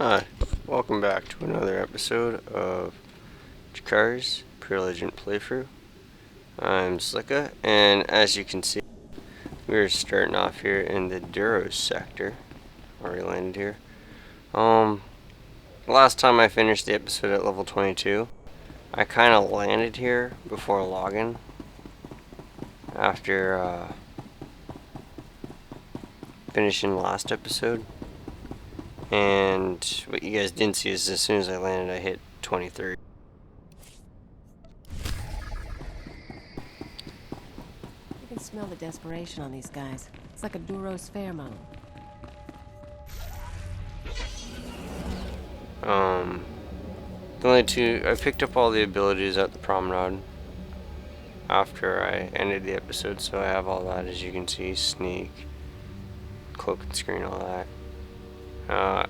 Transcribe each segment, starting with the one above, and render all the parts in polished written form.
Hi, welcome back to another episode of Jikari's Imperial playthrough. I'm Slicka, and as you can see, we're starting off here in the Duros sector. Already landed here. Last time I finished the episode at level 22, I kind of landed here before login. After finishing the last episode. And what you guys didn't see is as soon as I landed, I hit 23. You can smell the desperation on these guys. It's like a Duros pheromone. The only two, I picked up all the abilities at the promenade after I ended the episode, so I have all that, as you can see: sneak, cloak and screen, all that.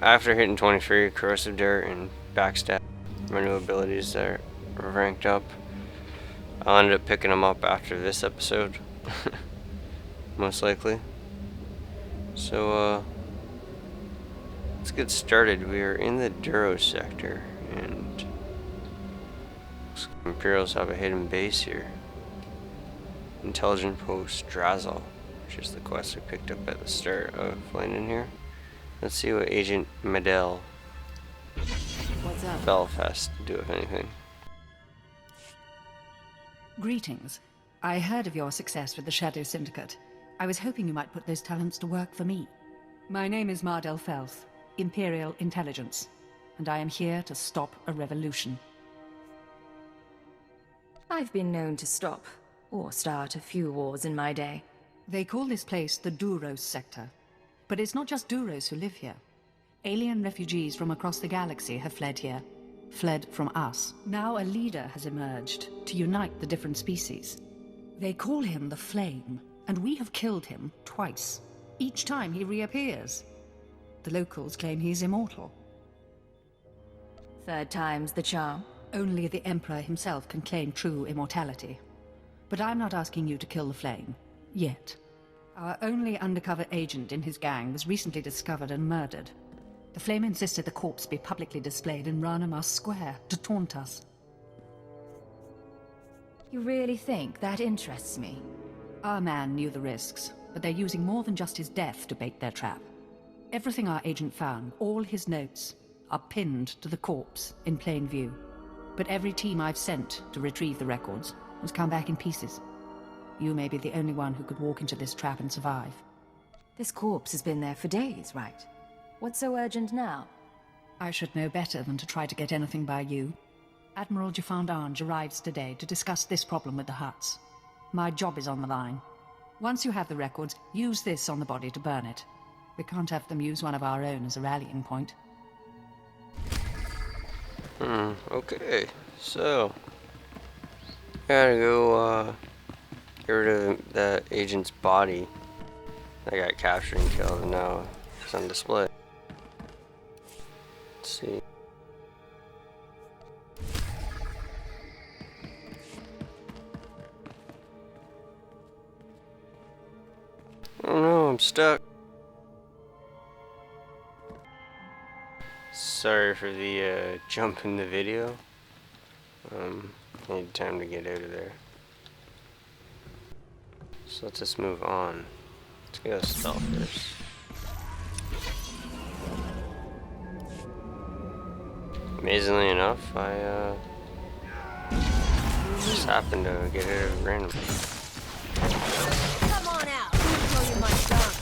After hitting 23, corrosive dirt and backstab, my new abilities that are ranked up. I'll end up picking them up after this episode, most likely. So, let's get started. We are in the Duros sector, and Imperials have a hidden base here. Intelligent Post Drazel, which is the quest I picked up at the start of landing here. Let's see what Agent Medell Belfast do, if anything. Greetings. I heard of your success with the Shadow Syndicate. I was hoping you might put those talents to work for me. My name is Mardel Felth, Imperial Intelligence, and I am here to stop a revolution. I've been known to stop, or start a few wars in my day. They call this place the Duros sector. But it's not just Duros who live here. Alien refugees from across the galaxy have fled here. Fled from us. Now a leader has emerged to unite the different species. They call him the Flame, and we have killed him twice. Each time he reappears. The locals claim he's immortal. Third time's the charm. Only the Emperor himself can claim true immortality. But I'm not asking you to kill the Flame. Yet. Our only undercover agent in his gang was recently discovered and murdered. The Flame insisted the corpse be publicly displayed in Ranamas Square to taunt us. You really think that interests me? Our man knew the risks, but they're using more than just his death to bait their trap. Everything our agent found, all his notes, are pinned to the corpse in plain view. But every team I've sent to retrieve the records has come back in pieces. You may be the only one who could walk into this trap and survive. This corpse has been there for days, right? What's so urgent now? I should know better than to try to get anything by you. Admiral Jafand arrives today to discuss this problem with the Hutts. My job is on the line. Once you have the records, use this on the body to burn it. We can't have them use one of our own as a rallying point. Okay, so gotta go get rid of that agent's body that got captured and killed, and now it's on display. Let's see. Oh no, I'm stuck. Sorry for the jump in the video. Need time to get out of there. So let's just move on. Let's go stealth first. Amazingly enough, I just happened to get it randomly. Come on out. Show you my junk.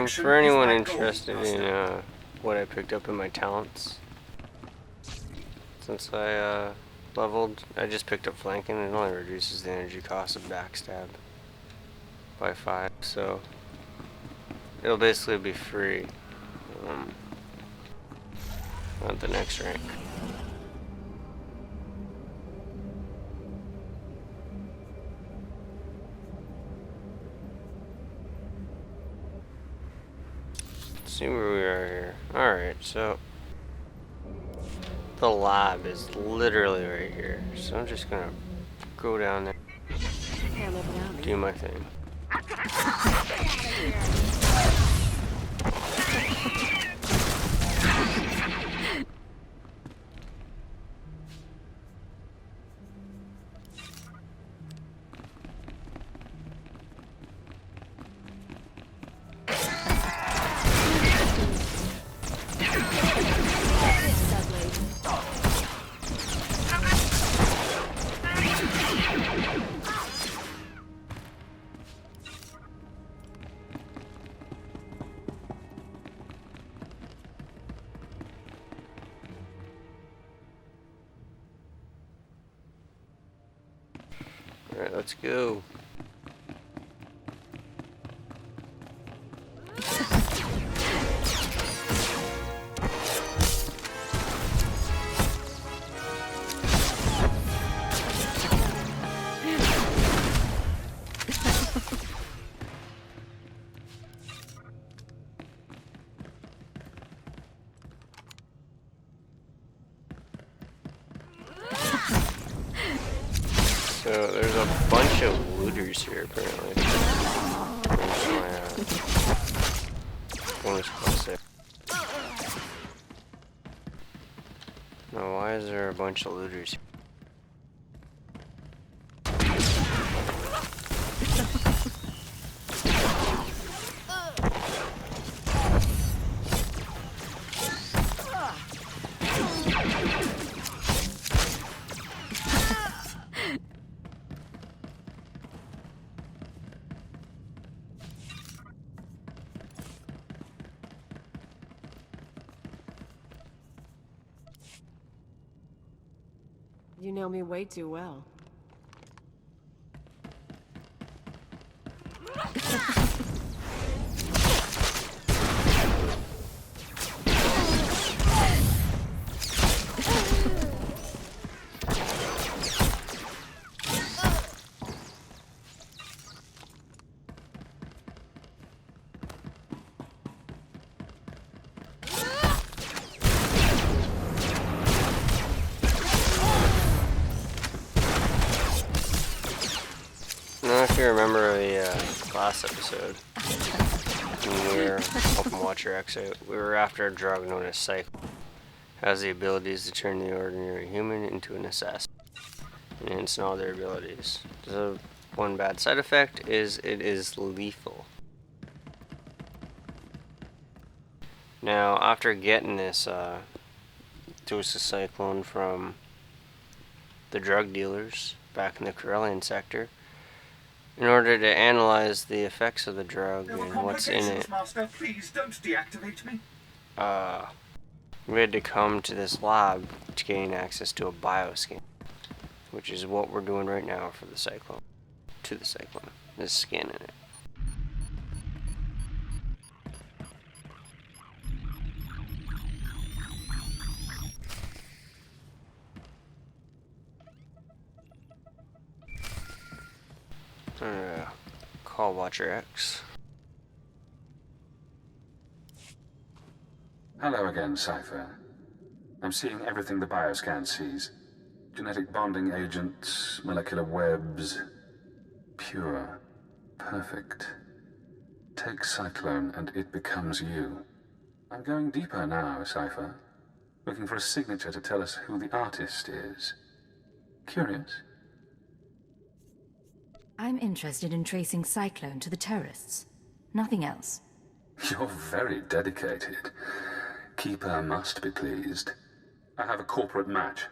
For anyone interested in what I picked up in my talents, since I leveled. I just picked up flanking. It only reduces the energy cost of backstab by 5, so it'll basically be free at the next rank. Let's see where we are here. Alright, so the lab is literally right here. So I'm just gonna go down there, Can't live without me. do my thing. Alright, let's go. So there's a bunch of looters here apparently. Where's my bonus plus there? Now why is there a bunch of looters here? You know me way too well. I don't know if you remember the last episode when we were helping Watcher X out. We were after a drug known as Cycle. Has the abilities to turn the ordinary human into an assassin, enhancing all their abilities. The one bad side effect is it is lethal. Now, after getting this dose of Cyclone from the drug dealers back in the Corellian sector, in order to analyze the effects of the drug and what's in it, Master, please don't deactivate me. we had to come to this lab to gain access to a bioscan, which is what we're doing right now for the Cyclone. To the Cyclone, is scanning it. Call Watcher X. Hello again, Cypher. I'm seeing everything the bioscan sees. Genetic bonding agents, molecular webs. Pure. Perfect. Take Cyclone and it becomes you. I'm going deeper now, Cypher. Looking for a signature to tell us who the artist is. Curious? I'm interested in tracing Cyclone to the terrorists. Nothing else. You're very dedicated. Keeper must be pleased. I have a corporate match.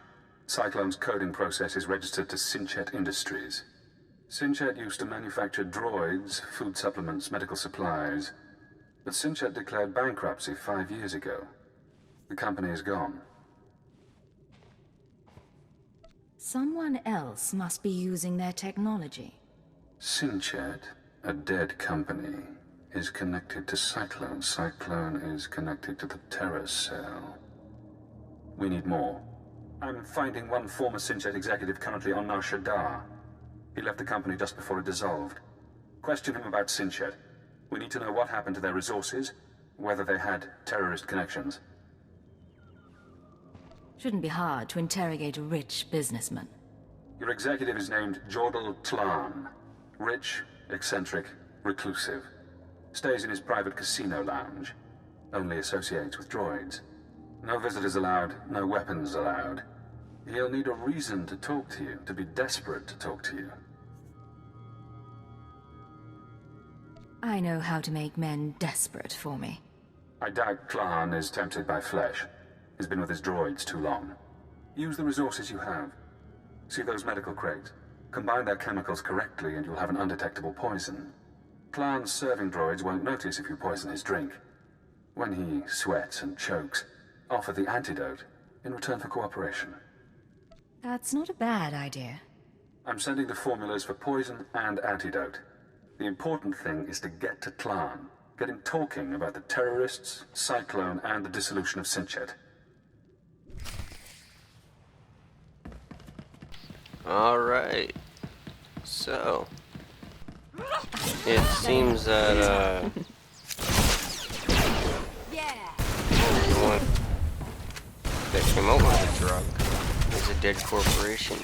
Cyclone's coding process is registered to Synchet Industries. Synchet used to manufacture droids, food supplements, medical supplies. But Synchet declared bankruptcy 5 years ago. The company is gone. Someone else must be using their technology. Sinchet, a dead company, is connected to Cyclone. Cyclone is connected to the Terror Cell. We need more. I'm finding one former Sinchet executive currently on Nar Shaddaa. He left the company just before it dissolved. Question him about Sinchet. We need to know what happened to their resources, whether they had terrorist connections. Shouldn't be hard to interrogate a rich businessman. Your executive is named Jordal Tlan. Rich, eccentric, reclusive. Stays in his private casino lounge. Only associates with droids. No visitors allowed, no weapons allowed. He'll need a reason to talk to you, to be desperate to talk to you. I know how to make men desperate for me. I doubt Tlan is tempted by flesh. He's been with his droids too long. Use the resources you have. See those medical crates? Combine their chemicals correctly and you'll have an undetectable poison. Tlan's serving droids won't notice if you poison his drink. When he sweats and chokes, offer the antidote in return for cooperation. That's not a bad idea. I'm sending the formulas for poison and antidote. The important thing is to get to Tlan. Get him talking about the terrorists, Cyclone, and the dissolution of Sinchet. Alright. So, it seems that, the one that came up with the drug is a dead corporation.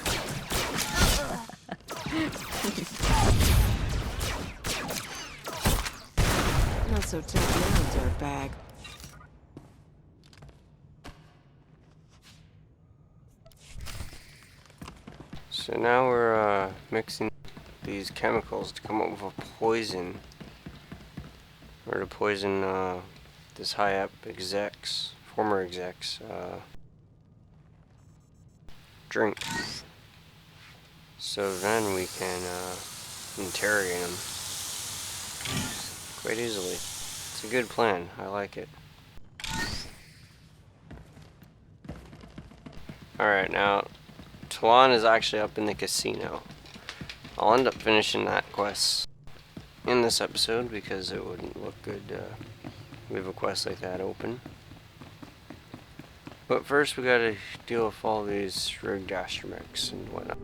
Not so tough now, dirtbag. So now we're mixing these chemicals to come up with a poison. Or to poison this high up execs, former execs, drink. So then we can interrogate them quite easily. It's a good plan. I like it. Alright, now Tlan is actually up in the casino. I'll end up finishing that quest in this episode because it wouldn't look good we have a quest like that open. But first we gotta deal with all these rigged astromechs and whatnot.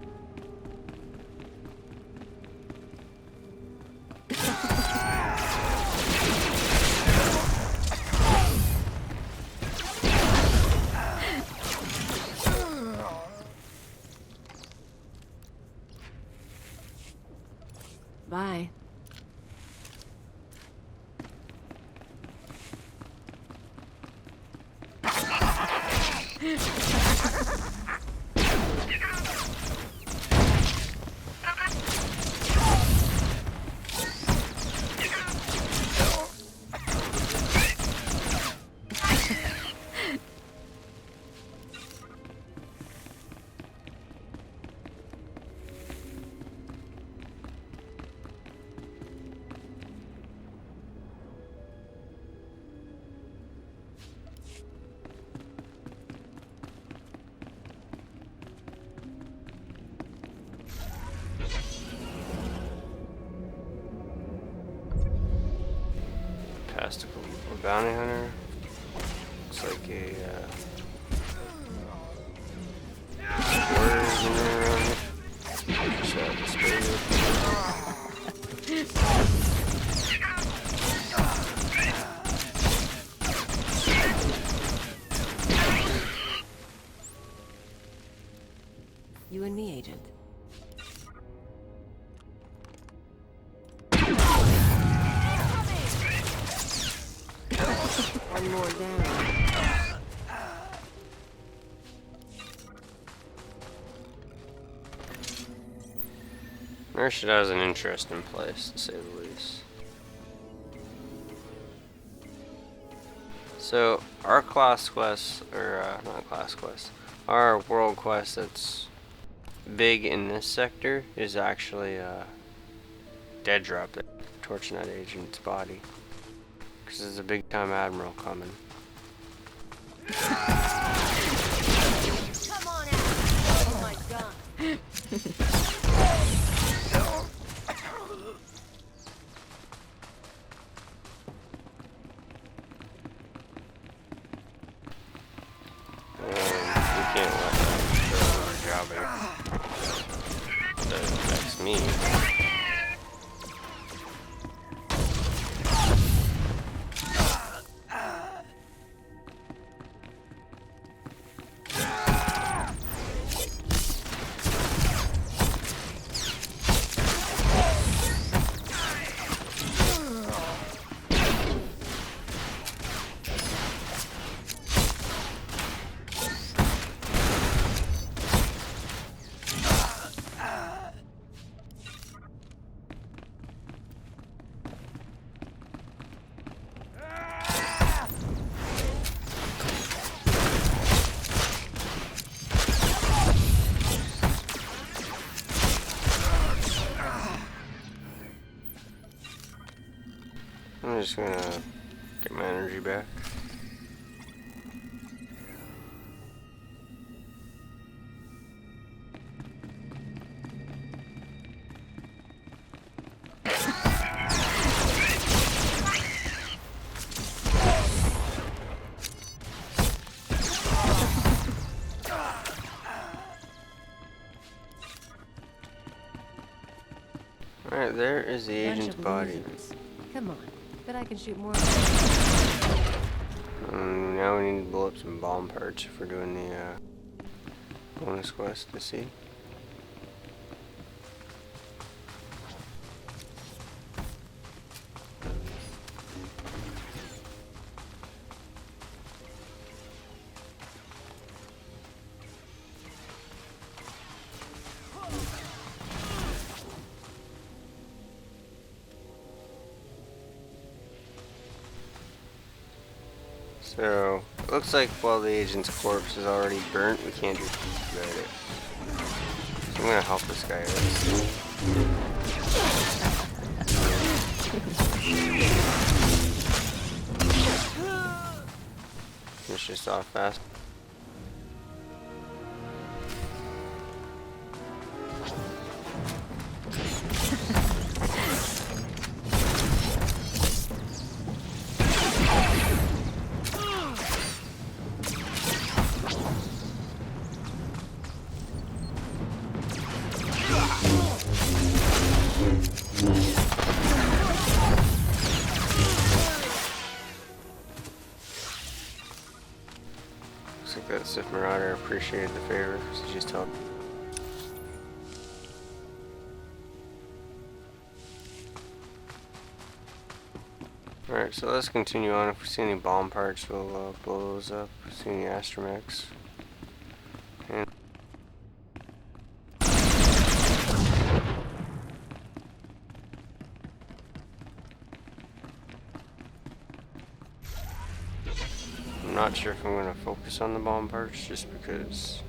Bye. Past a bounty hunter. Looks like a squares in there around here. Just out this You and me, Agent. One more down. Nar Shaddaa is an interesting place, to say the least. So, our class quest, or not class quest, our world quest that's big in this sector is actually dead drop that torching that agent's body. Because there's a big time admiral coming. Come on out. Oh my god. You can't let that go jobbing. That affects me. I'm just gonna get my energy back. Alright, there is the Bunch agent's of body. losers. Come on, bet I can shoot more. Now we need to blow up some bomb parts if we're doing the bonus quest to see. So, it looks like while the agent's corpse is already burnt, we can't do anything about it. So I'm gonna help this guy out. Finish this off fast. Looks like that Sith Marauder appreciated the favor, so she just helped. Alright, so let's continue on. If we see any bomb parts, we'll blow those up. If we see any astromechs. And I'm not sure if I'm going to focus on the bomb parts just because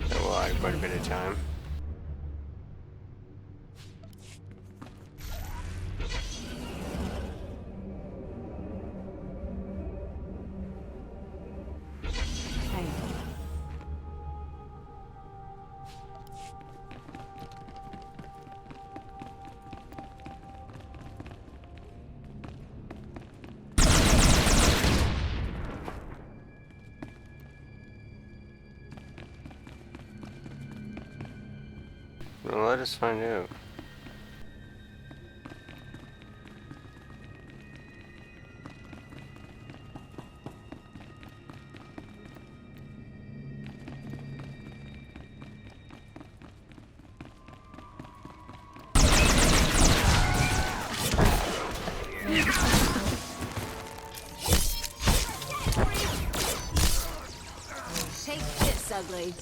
that will add quite a bit of time. Well, let us find out. Take this, ugly.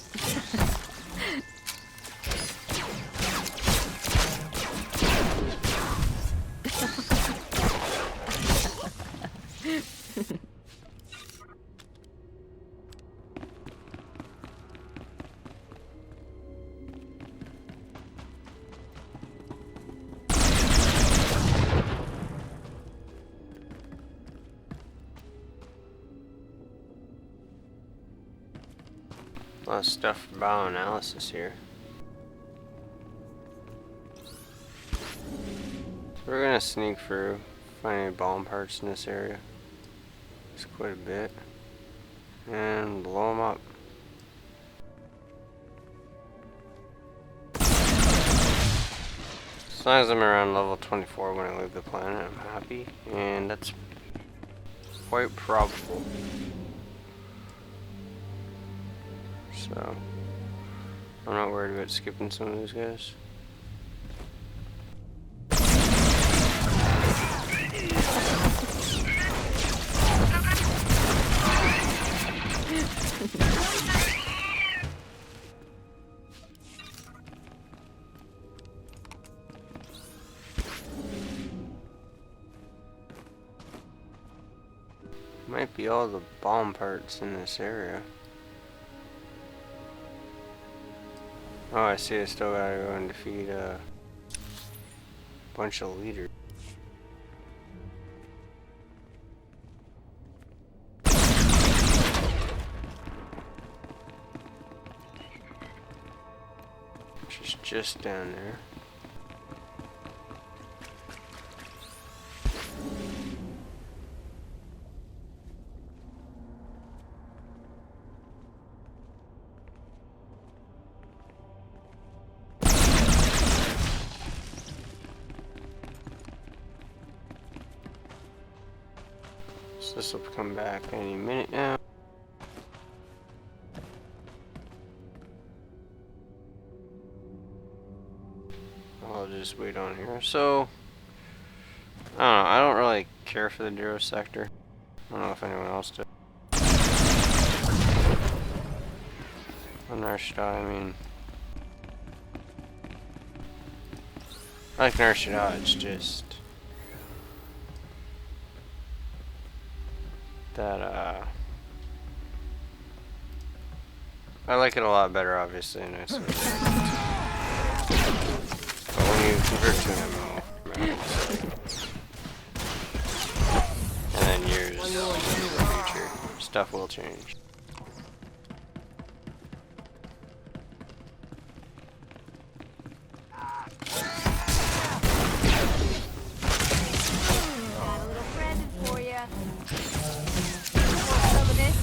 A lot of stuff for bioanalysis here. So we're gonna sneak through, find any bomb parts in this area. It's quite a bit. And blow them up. As long as I'm around level 24 when I leave the planet, I'm happy. And that's quite probable. So, I'm not worried about skipping some of these guys. Might be all the bomb parts in this area. Oh, I see. I still gotta go and defeat a bunch of leaders. Which is just down there. So this will come back any minute now. I'll just wait on here. So, I don't know. I don't really care for the Duro sector. I don't know if anyone else does. On Nar Shaddaa, I mean, I like Nar Shaddaa. It's just that I like it a lot better, obviously, and it's but when you convert to an MMO, and then years in the future, stuff will change. Got a little present for you. Want some of this?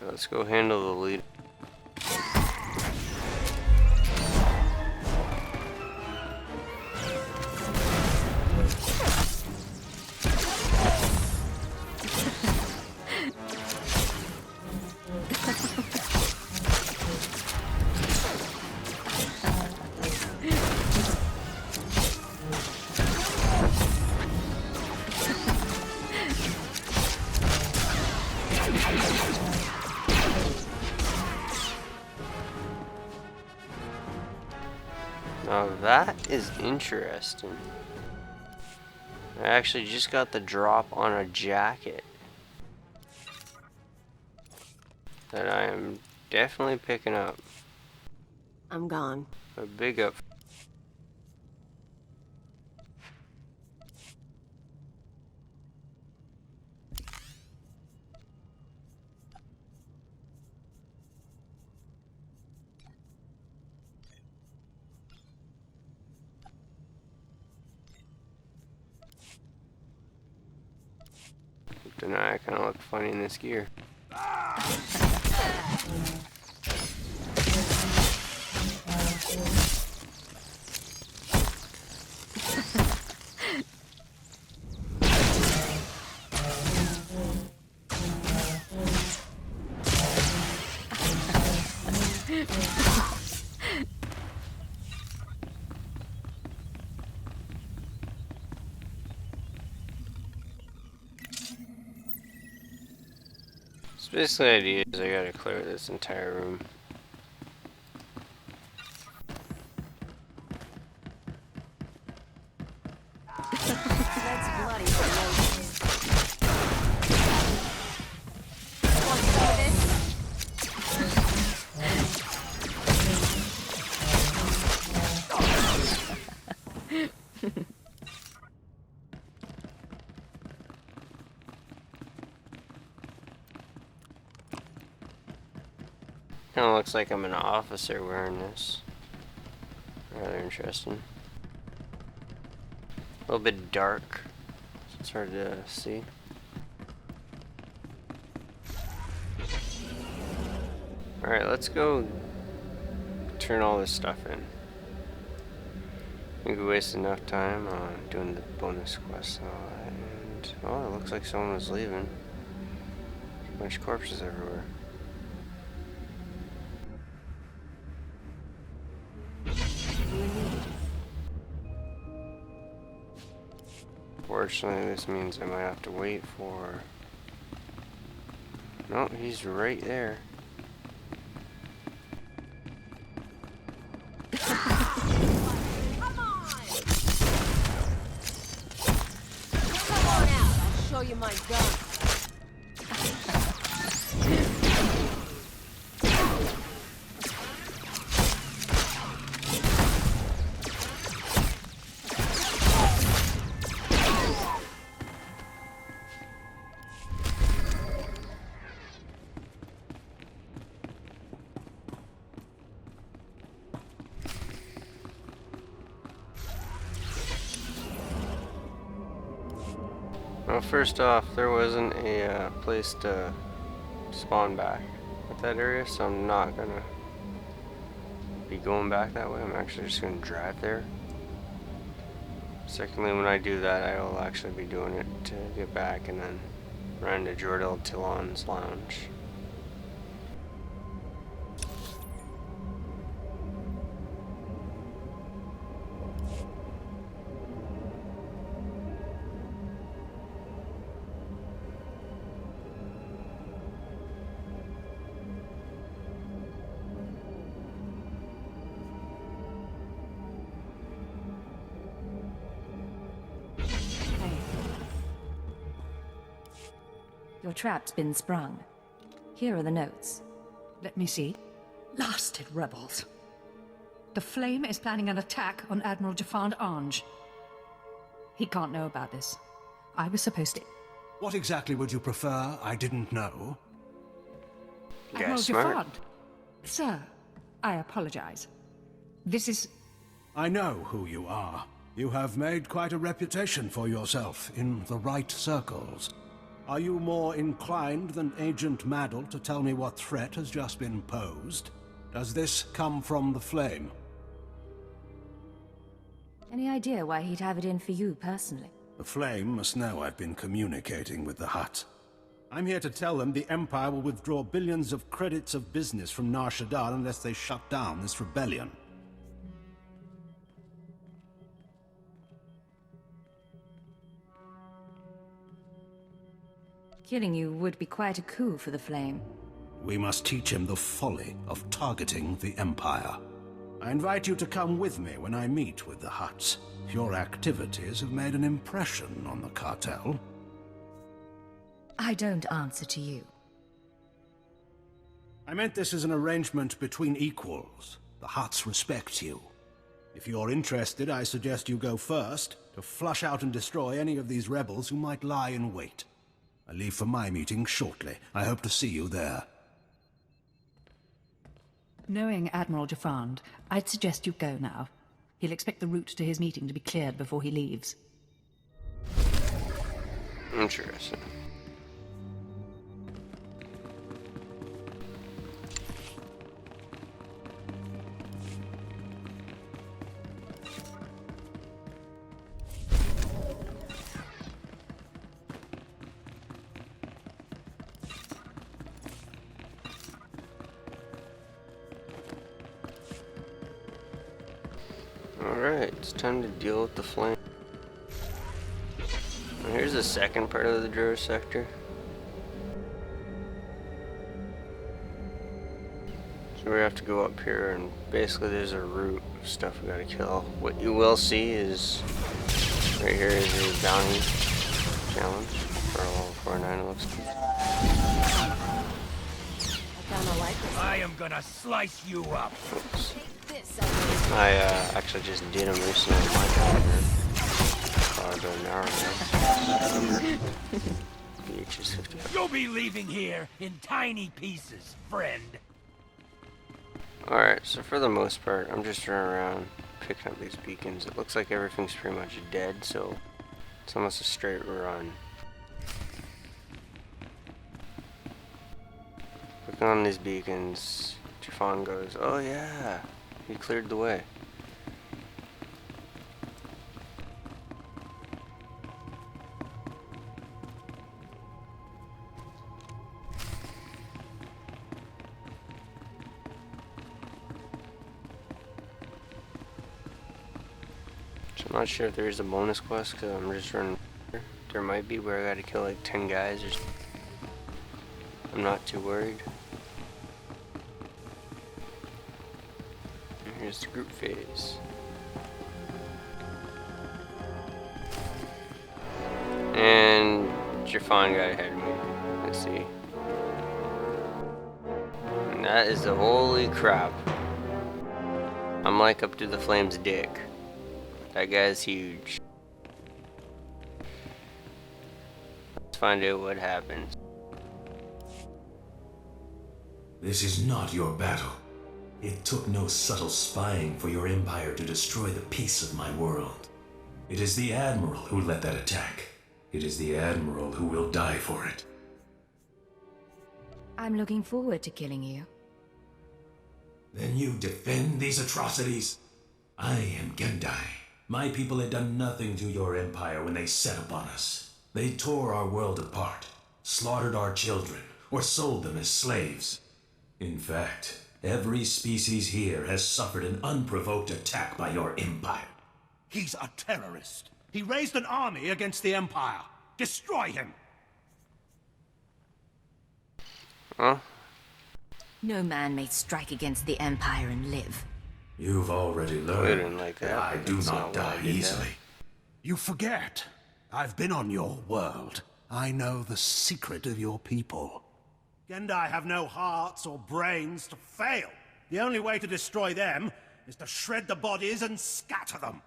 Let's go handle the lead. Now that is interesting. I actually just got the drop on a jacket that I am definitely picking up. I'm gone. A big up. Don't know, I kind of look funny in this gear. So basically the idea is I gotta clear this entire room. That's bloody ferocious. Want some of this? Kinda looks like I'm an officer wearing this. Rather interesting. A little bit dark, so it's hard to see. Alright, let's go turn all this stuff in. I think we wasted enough time on doing the bonus quest, and oh, it looks like someone was leaving. A bunch of corpses everywhere. Fortunately, this means I might have to wait for... No, he's right there. Come on out. I'll show you my gun. Well, first off, there wasn't a place to spawn back at that area, so I'm not gonna be going back that way. I'm actually just gonna drive there. Secondly, when I do that, I will actually be doing it to get back and then run to Jordel Tillon's lounge. Your trap's been sprung. Here are the notes. Let me see. Blasted rebels. The Flame is planning an attack on Admiral Jafand Ange. He can't know about this. I was supposed to... What exactly would you prefer? I didn't know. Admiral smart. Jafand. Sir, I apologize. This is... I know who you are. You have made quite a reputation for yourself in the right circles. Are you more inclined than Agent Maddle to tell me what threat has just been posed? Does this come from the Flame? Any idea why he'd have it in for you personally? The Flame must know I've been communicating with the Hutt. I'm here to tell them the Empire will withdraw billions of credits of business from Nar Shaddaa unless they shut down this rebellion. Killing you would be quite a coup for the Flame. We must teach him the folly of targeting the Empire. I invite you to come with me when I meet with the Hutts. Your activities have made an impression on the cartel. I don't answer to you. I meant this as an arrangement between equals. The Hutts respect you. If you're interested, I suggest you go first to flush out and destroy any of these rebels who might lie in wait. I leave for my meeting shortly. I hope to see you there. Knowing Admiral Jafand, I'd suggest you go now. He'll expect the route to his meeting to be cleared before he leaves. Interesting. Alright, it's time to deal with the Flame. And here's the second part of the Druro sector. So we have to go up here, and basically there's a route of stuff we gotta kill. What you will see is right here is a bounty challenge for level 49, it looks like. I kinda like this. I am gonna slice you up. Oops. Take this, ugly. I actually just did them recently on my calendar. About an hour ago. Each is 50. You'll be leaving here in tiny pieces, friend. Alright, so for the most part, I'm just running around picking up these beacons. It looks like everything's pretty much dead, so it's almost a straight run. Clicking on these beacons, Jafan goes, oh yeah, he cleared the way. I'm not sure if there is a bonus quest because I'm just running. There might be where I gotta kill like 10 guys or something. I'm not too worried. And here's the group phase. And Jafan got ahead of me. Let's see. And that is the holy crap. I'm like up to the flame's dick. That guy's huge. Let's find out what happens. This is not your battle. It took no subtle spying for your empire to destroy the peace of my world. It is the Admiral who led that attack. It is the Admiral who will die for it. I'm looking forward to killing you. Then you defend these atrocities? I am Gendai. My people had done nothing to your empire when they set upon us. They tore our world apart, slaughtered our children, or sold them as slaves. In fact, every species here has suffered an unprovoked attack by your empire. He's a terrorist. He raised an army against the Empire. Destroy him! Huh? No man may strike against the Empire and live. You've already didn't learned like that that, I but do that's not not why I die did easily. You forget. I've been on your world. I know the secret of your people. Gendai have no hearts or brains to fail. The only way to destroy them is to shred the bodies and scatter them.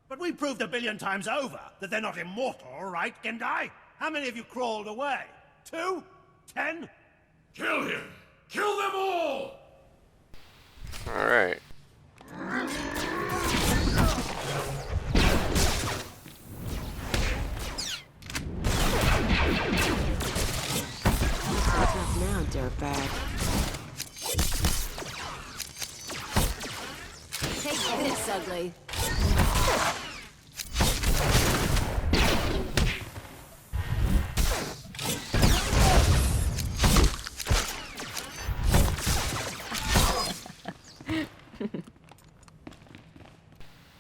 But we proved 1 billion times over that they're not immortal, right, Gendai? How many of you crawled away? 2? 10? Kill him! Kill them all! Alright. What's up now, dirtbag? Take this, ugly.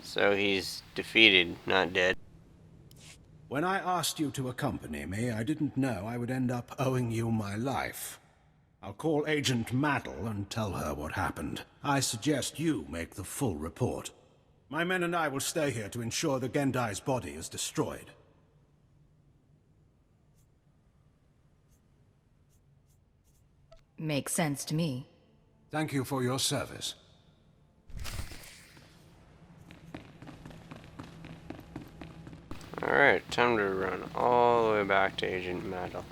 So he's defeated, not dead. When I asked you to accompany me, I didn't know I would end up owing you my life. I'll call Agent Maddle and tell her what happened. I suggest you make the full report. My men and I will stay here to ensure the Gendai's body is destroyed. Makes sense to me. Thank you for your service. Alright, time to run all the way back to Agent Maddle.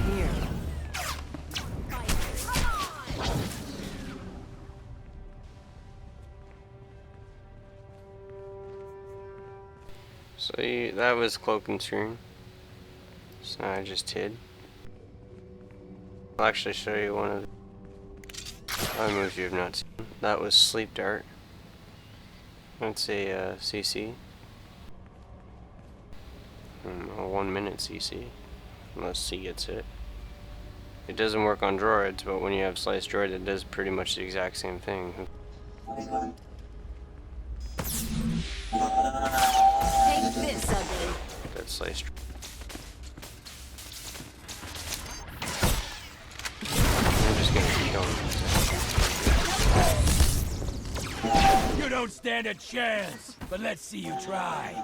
Here. So that was Cloak and Stream. So I just hid. I'll actually show you one of the other moves you have not seen. That was Sleep Dart. That's a CC. A 1 minute CC. Unless C gets it. It doesn't work on droids, but when you have sliced droid, it does pretty much the exact same thing. Take this, ugly. That's sliced. I'm just gonna keep going. You don't stand a chance, but let's see you try.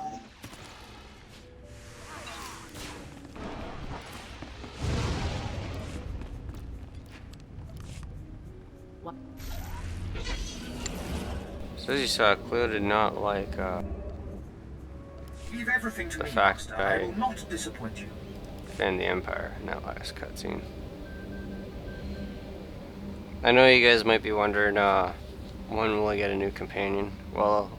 So as you saw, Cleo did not like Leave everything to the me, fact Master. that I I will not disappoint you. defend the Empire in that last cutscene. I know you guys might be wondering, when will I get a new companion? Well,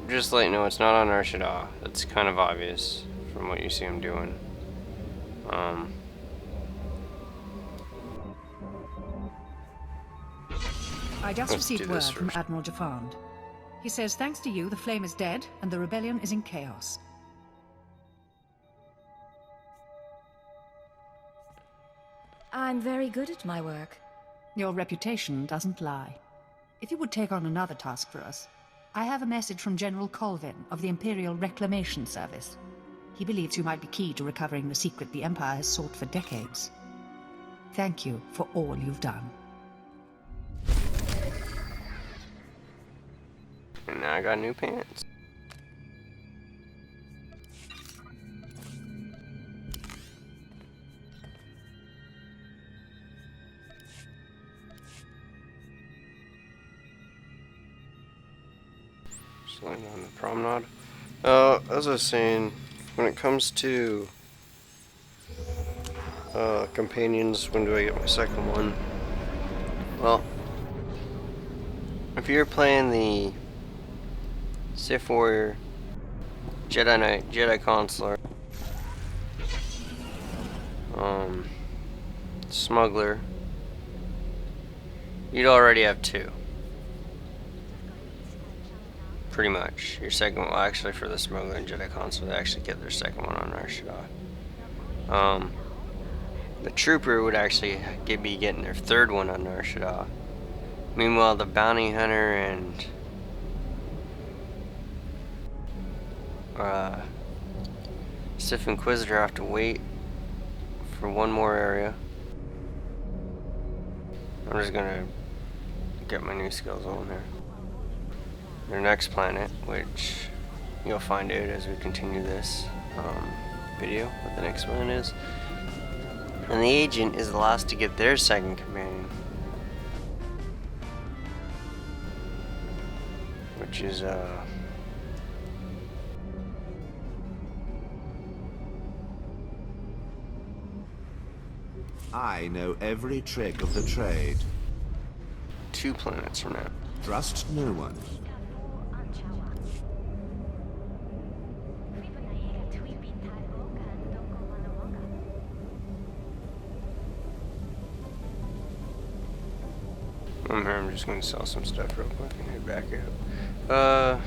just to let you know, it's not on Nar Shaddaa. It's kind of obvious from what you see him doing. I just Let's received do word this from first. Admiral Jafand. He says thanks to you, the flame is dead and the rebellion is in chaos. I'm very good at my work. Your reputation doesn't lie. If you would take on another task for us, I have a message from General Colvin of the Imperial Reclamation Service. He believes you might be key to recovering the secret the Empire has sought for decades. Thank you for all you've done. And now I got new pants. Just laying on the promenade. As I was saying, when it comes to companions, when do I get my second one? Well, if you're playing the Sith Warrior, Jedi Knight, Jedi Consular, Smuggler, you'd already have two. Pretty much. Your second one, well, actually for the Smuggler and Jedi Consular, they actually get their second one on Nar Shaddaa. The Trooper would actually be getting their third one on Nar Shaddaa. Meanwhile, the Bounty Hunter and Sith Inquisitor have to wait for one more area. I'm just gonna get my new skills on here. Their next planet, which you'll find out as we continue this video, what the next one is. And the agent is the last to get their second companion, which is I know every trick of the trade. 2 planets from now. Trust no one. I'm here, I'm just gonna sell some stuff real quick and head back out.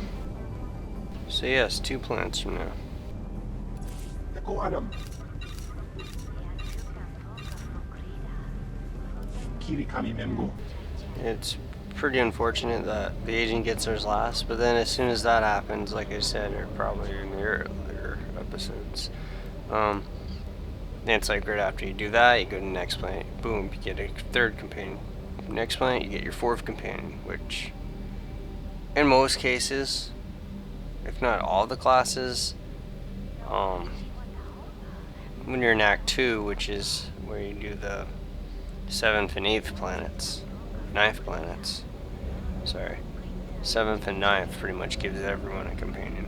So yes, 2 planets from now. It's pretty unfortunate that the agent gets theirs last, but then as soon as that happens, like I said, or probably in the earlier episodes, it's like right after you do that, you go to the next planet, boom, you get a 3rd companion. Next planet, you get your 4th companion, which, in most cases, if not all the classes, when you're in Act 2, which is where you do the 7th and 8th planets, 9th planets, sorry, 7th and 9th pretty much gives everyone a companion.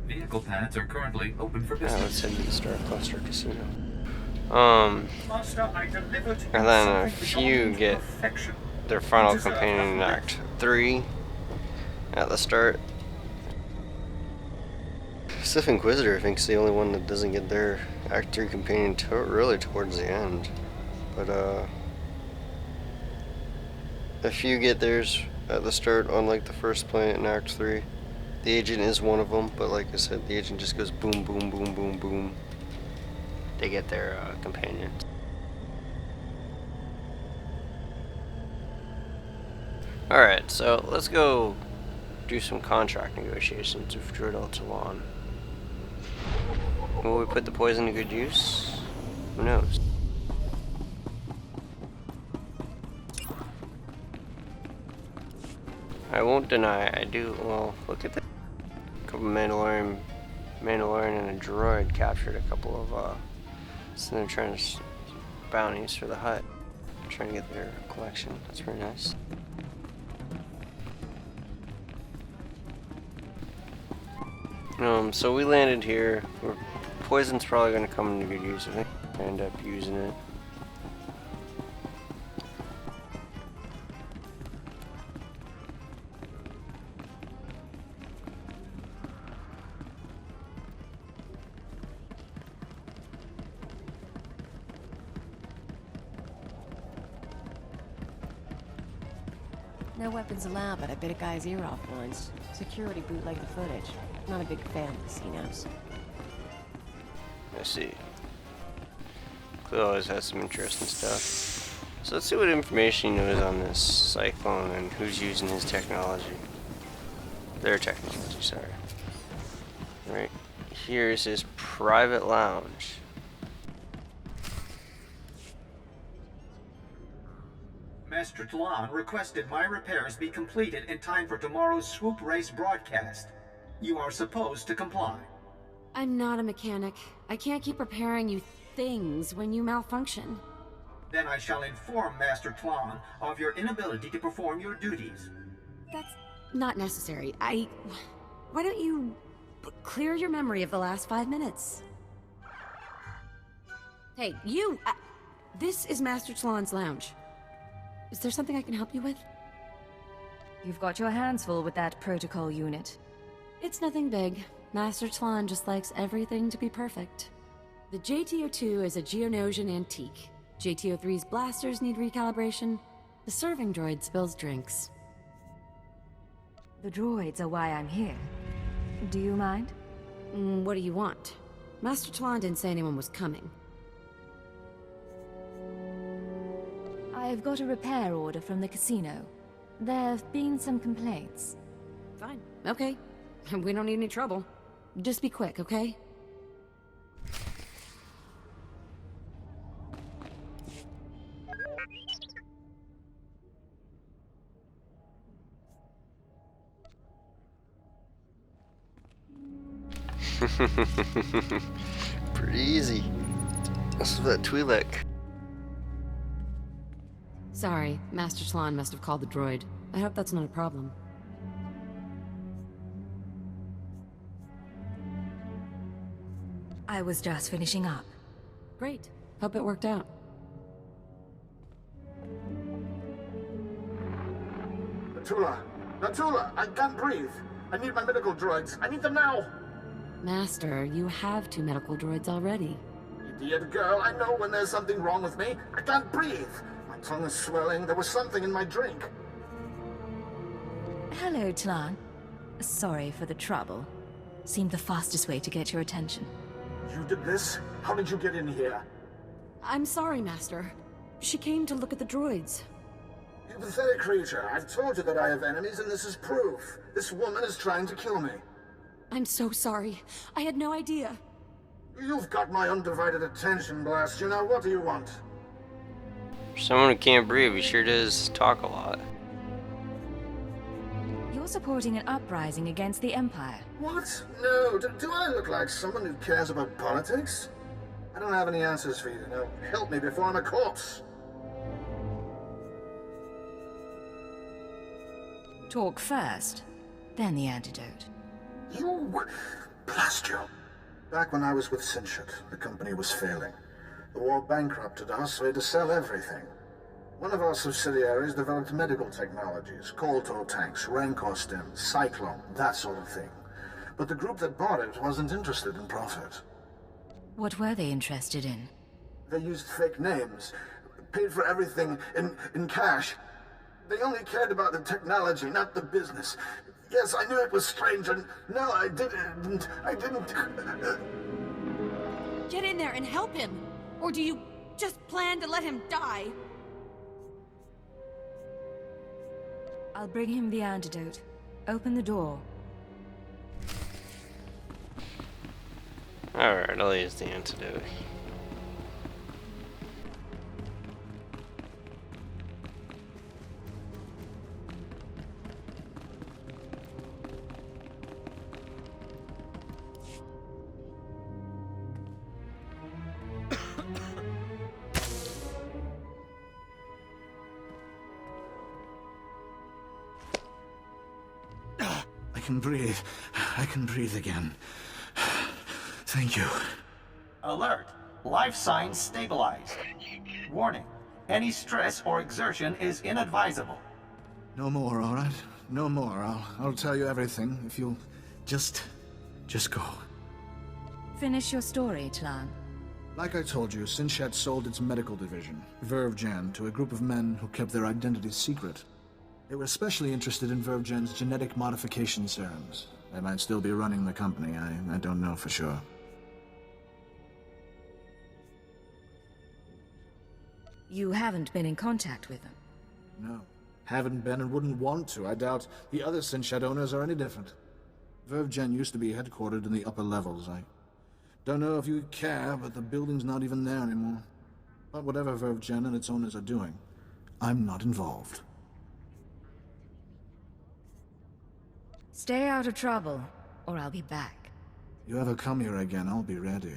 Vehicle paths are currently open for business. Let's head to the Star Cluster Casino. Master, I delivered And then a something few beyond get perfection. their final You deserve companion in nothing Act 3 at the start. Sith Inquisitor, I think, is the only one that doesn't get their Act 3 companion really towards the end. But, a few get theirs at the start on, like, the first planet in Act 3. The agent is one of them, but like I said, the agent just goes boom, boom, boom, boom, boom. They get their companions. Alright, so let's go do some contract negotiations with Dredal Talon. Will we put the poison to good use? Who knows? I won't deny, I do, well, look at that. A couple Mandalorian and a droid captured a couple of, so they're trying to bounties for the hut. Trying to get their collection, that's very nice. So we landed here. Poison's probably going to come into good use. I think I end up using it. No weapons allowed, but I bit a guy's ear off once. Security bootlegged the footage. Not a big fan of casinos. I see. Cleo always has some interesting stuff. So let's see what information he knows on this cyclone and who's using his technology. Their technology, sorry. Right here is his private lounge. Master Talon requested my repairs be completed in time for tomorrow's swoop race broadcast. You are supposed to comply. I'm not a mechanic. I can't keep repairing you things when you malfunction. Then I shall inform Master Talon of your inability to perform your duties. That's not necessary. Why don't you clear your memory of the last 5 minutes? Hey, you! This is Master Talon's lounge. Is there something I can help you with? You've got your hands full with that protocol unit. It's nothing big. Master Talon just likes everything to be perfect. The JTO-2 is a Geonosian antique. JTO-3's blasters need recalibration. The serving droid spills drinks. The droids are why I'm here. Do you mind? What do you want? Master Talon didn't say anyone was coming. I've got a repair order from the casino. There have been some complaints. Fine. Okay. We don't need any trouble. Just be quick, okay? Pretty easy. This is that Twi'lek. Sorry, Master Talon must have called the droid. I hope that's not a problem. I was just finishing up. Great. Hope it worked out. Natula, I can't breathe. I need my medical droids. I need them now. Master, you have 2 medical droids already. Idiot girl, I know when there's something wrong with me. I can't breathe. My tongue is swelling. There was something in my drink. Hello, Talon. Sorry for the trouble. Seemed the fastest way to get your attention. You did this? How did you get in here? I'm sorry, Master. She came to look at the droids. You pathetic creature. I've told you that I have enemies, and this is proof. This woman is trying to kill me. I'm so sorry. I had no idea. You've got my undivided attention, Blast. You know, what do you want? For someone who can't breathe, he sure does talk a lot. You're supporting an uprising against the Empire. What? No, do I look like someone who cares about politics? I don't have any answers for you. Now, help me before I'm a corpse. Talk first, then the antidote. You... Blast you. Back when I was with Sinshut, the company was failing. The war bankrupted us, so we had to sell everything. One of our subsidiaries developed medical technologies, Kolto tanks, Rancor stems, Cyclone, that sort of thing. But the group that bought it wasn't interested in profit. What were they interested in? They used fake names, paid for everything in cash. They only cared about the technology, not the business. Yes, I knew it was strange, and no, I didn't. Get in there and help him! Or do you just plan to let him die? I'll bring him the antidote. Open the door. Alright, I'll use the antidote. I can breathe. I can breathe again. Thank you. Alert. Life signs stabilized. Warning. Any stress or exertion is inadvisable. No more, all right? No more. I'll tell you everything if you'll just go. Finish your story, Tlan. Like I told you, Sinchat sold its medical division, Vervgen, to a group of men who kept their identities secret. They were especially interested in Vervgen's genetic modification serums. They might still be running the company, I don't know for sure. You haven't been in contact with them? No. Haven't been and wouldn't want to. I doubt the other Sinchat owners are any different. Vervgen used to be headquartered in the upper levels. I don't know if you care, but the building's not even there anymore. But whatever Vervgen and its owners are doing, I'm not involved. Stay out of trouble, or I'll be back. You ever come here again, I'll be ready.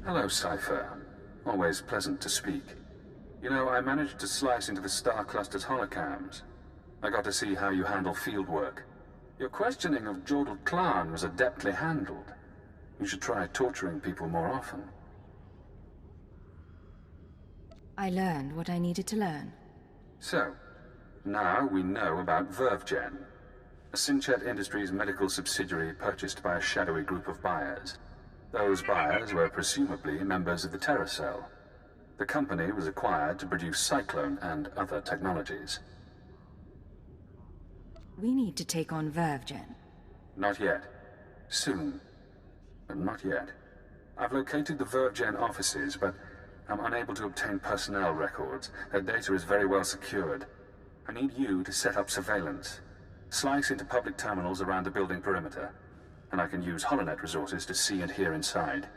Hello, Cypher. Always pleasant to speak. You know, I managed to slice into the Star Cluster's holocams. I got to see how you handle field work. Your questioning of Jordal Klan was adeptly handled. You should try torturing people more often. I learned what I needed to learn. So, now we know about Vervgen, a Sinchat Industries medical subsidiary purchased by a shadowy group of buyers. Those buyers were presumably members of the Terror Cell. The company was acquired to produce Cyclone and other technologies. We need to take on Vervgen. Not yet. Soon. But not yet. I've located the Vervgen offices, but I'm unable to obtain personnel records. Their data is very well secured. I need you to set up surveillance. Slice into public terminals around the building perimeter, and I can use HoloNet resources to see and hear inside.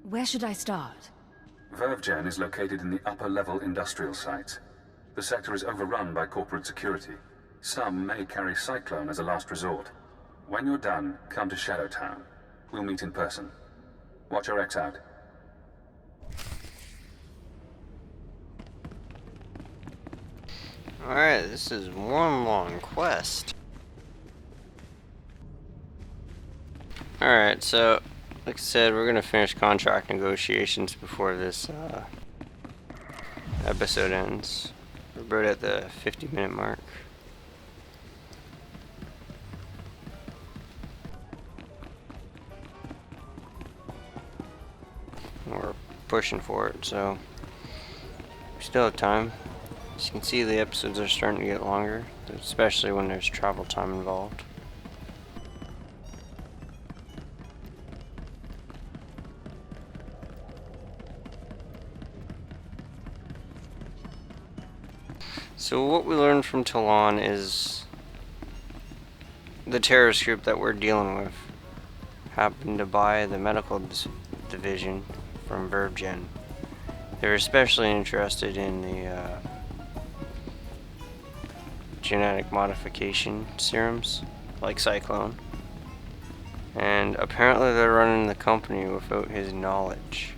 Where should I start? Vervgen is located in the upper-level industrial sites. The sector is overrun by corporate security. Some may carry Cyclone as a last resort. When you're done, come to Shadowtown. We'll meet in person. Watch your X out. Alright, this is one long quest. Alright, so, like I said, we're gonna finish contract negotiations before this episode ends. We're about at the 50-minute mark. We're pushing for it, so we still have time. As you can see, the episodes are starting to get longer, especially when there's travel time involved. So what we learned from Talon is the terrorist group that we're dealing with happened to buy the medical division from Vervgen. They're especially interested in the genetic modification serums, like Cyclone. And apparently they're running the company without his knowledge.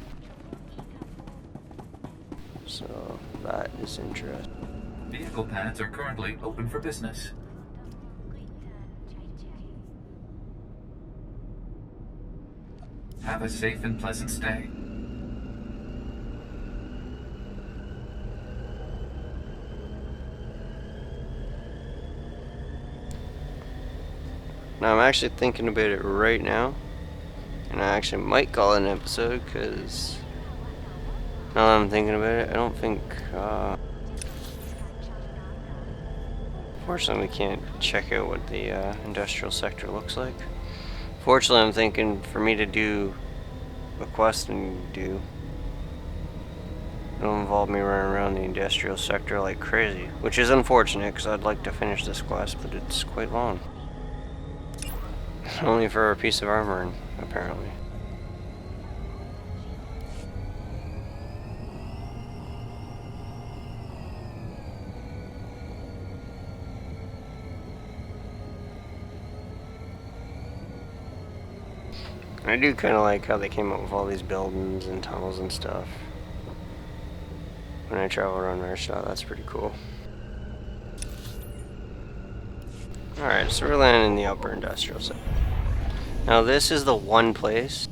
So that is interesting. Vehicle pads are currently open for business. Have a safe and pleasant stay. Now I'm actually thinking about it right now, and I actually might call it an episode because Now that I'm thinking about it, I don't think, fortunately we can't check out what the industrial sector looks like. Fortunately, I'm thinking for me to do a quest and do, it'll involve me running around the industrial sector like crazy, which is unfortunate because I'd like to finish this quest, but it's quite long. Only for a piece of armor, apparently. I do kind of like how they came up with all these buildings and tunnels and stuff. When I travel around Nar Shaddaa, that's pretty cool. Alright, so we're landing in the upper industrial sector. Now this is the one place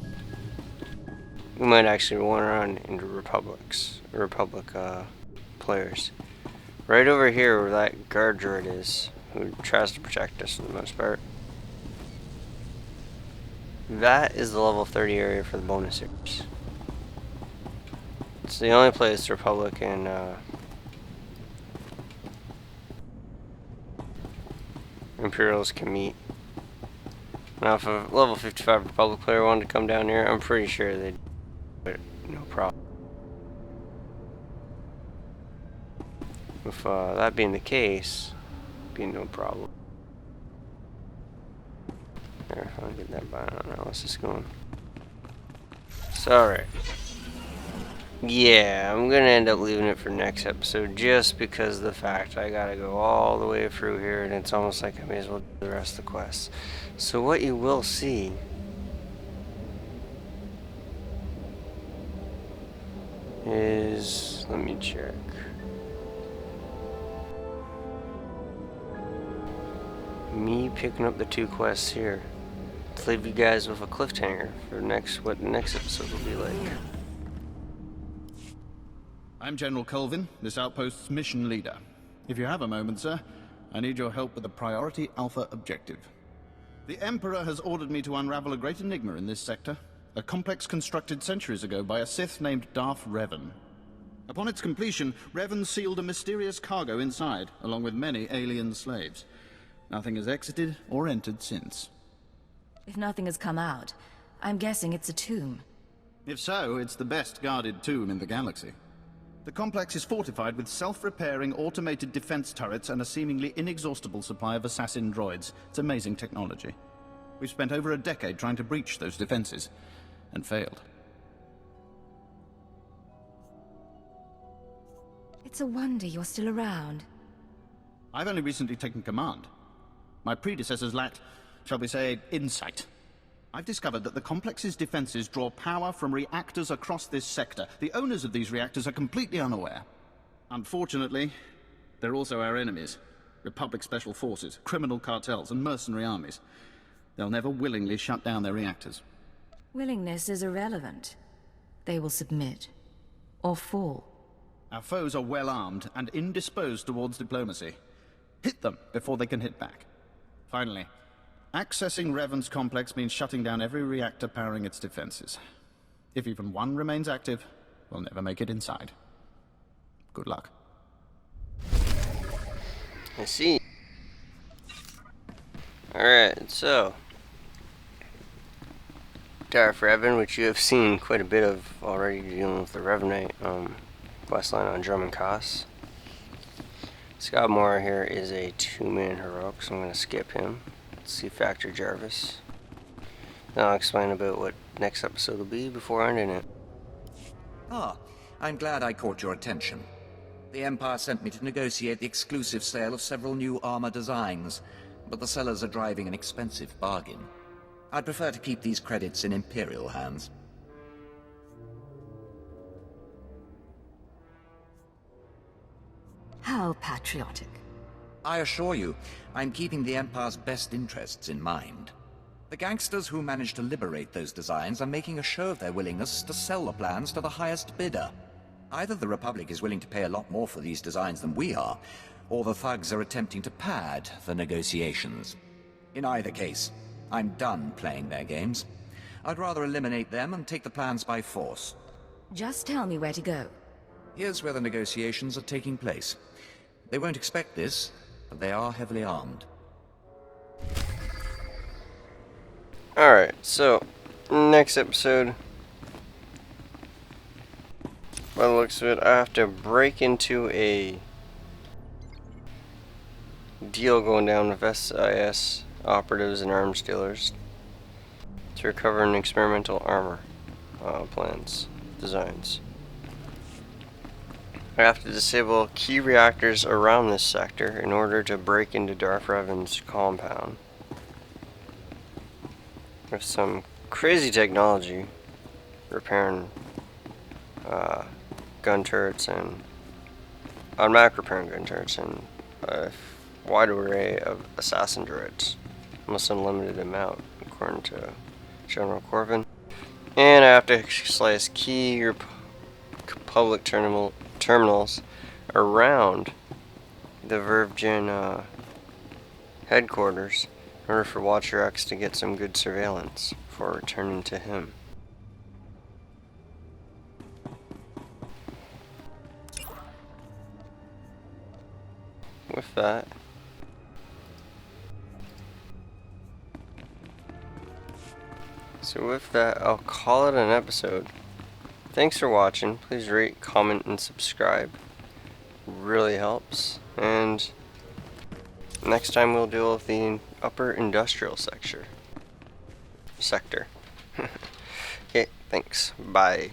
we might actually run around into Republic players. Right over here where that guard droid is, who tries to protect us for the most part. That is the level 30 area for the bonus areas. It's the only place the Republic and Imperials can meet. Now if a level 55 Republic player wanted to come down here, I'm pretty sure they'd do it, no problem. With that being the case, it'd be no problem. There, I'll get that bioanalysis going. So, alright. Yeah, I'm gonna end up leaving it for next episode just because of the fact I gotta go all the way through here and it's almost like I may as well do the rest of the quests. So what you will see is, let me check. Me picking up the 2 quests here. To leave you guys with a cliffhanger for what the next episode will be like. I'm General Colvin, this outpost's mission leader. If you have a moment, sir, I need your help with a priority Alpha objective. The Emperor has ordered me to unravel a great enigma in this sector, a complex constructed centuries ago by a Sith named Darth Revan. Upon its completion, Revan sealed a mysterious cargo inside, along with many alien slaves. Nothing has exited or entered since. If nothing has come out, I'm guessing it's a tomb. If so, it's the best guarded tomb in the galaxy. The complex is fortified with self-repairing automated defense turrets and a seemingly inexhaustible supply of assassin droids. It's amazing technology. We've spent over a decade trying to breach those defenses, and failed. It's a wonder you're still around. I've only recently taken command. My predecessors lacked, shall we say, insight. I've discovered that the complex's defenses draw power from reactors across this sector. The owners of these reactors are completely unaware. Unfortunately, they're also our enemies. Republic Special Forces, criminal cartels, and mercenary armies. They'll never willingly shut down their reactors. Willingness is irrelevant. They will submit. Or fall. Our foes are well armed and indisposed towards diplomacy. Hit them before they can hit back. Finally, accessing Revan's complex means shutting down every reactor powering its defenses. If even one remains active, we'll never make it inside. Good luck. I see. Alright, so Darth Revan, which you have seen quite a bit of already dealing with the Revanite questline on Drum and Koss. Scott Moore here is a 2-man heroic, so I'm going to skip him. Let's see Factor Jarvis. Then I'll explain about what next episode will be before ending it. Ah, I'm glad I caught your attention. The Empire sent me to negotiate the exclusive sale of several new armor designs, but the sellers are driving an expensive bargain. I'd prefer to keep these credits in Imperial hands. How patriotic. I assure you, I'm keeping the Empire's best interests in mind. The gangsters who managed to liberate those designs are making a show of their willingness to sell the plans to the highest bidder. Either the Republic is willing to pay a lot more for these designs than we are, or the thugs are attempting to pad the negotiations. In either case, I'm done playing their games. I'd rather eliminate them and take the plans by force. Just tell me where to go. Here's where the negotiations are taking place. They won't expect this, but they are heavily armed. Alright, so, next episode, by the looks of it, I have to break into a deal going down with SIS operatives and arms dealers to recover an experimental armor designs. I have to disable key reactors around this sector in order to break into Darth Revan's compound. With some crazy technology, repairing gun turrets and automatic repairing gun turrets and a wide array of assassin droids, almost unlimited amount according to General Corbin. And I have to slice key public terminals around the Virgin headquarters in order for Watcher X to get some good surveillance before returning to him. With that, I'll call it an episode. Thanks for watching. Please rate, comment, and subscribe. Really helps. And next time we'll deal with the upper industrial sector. Okay, thanks. Bye.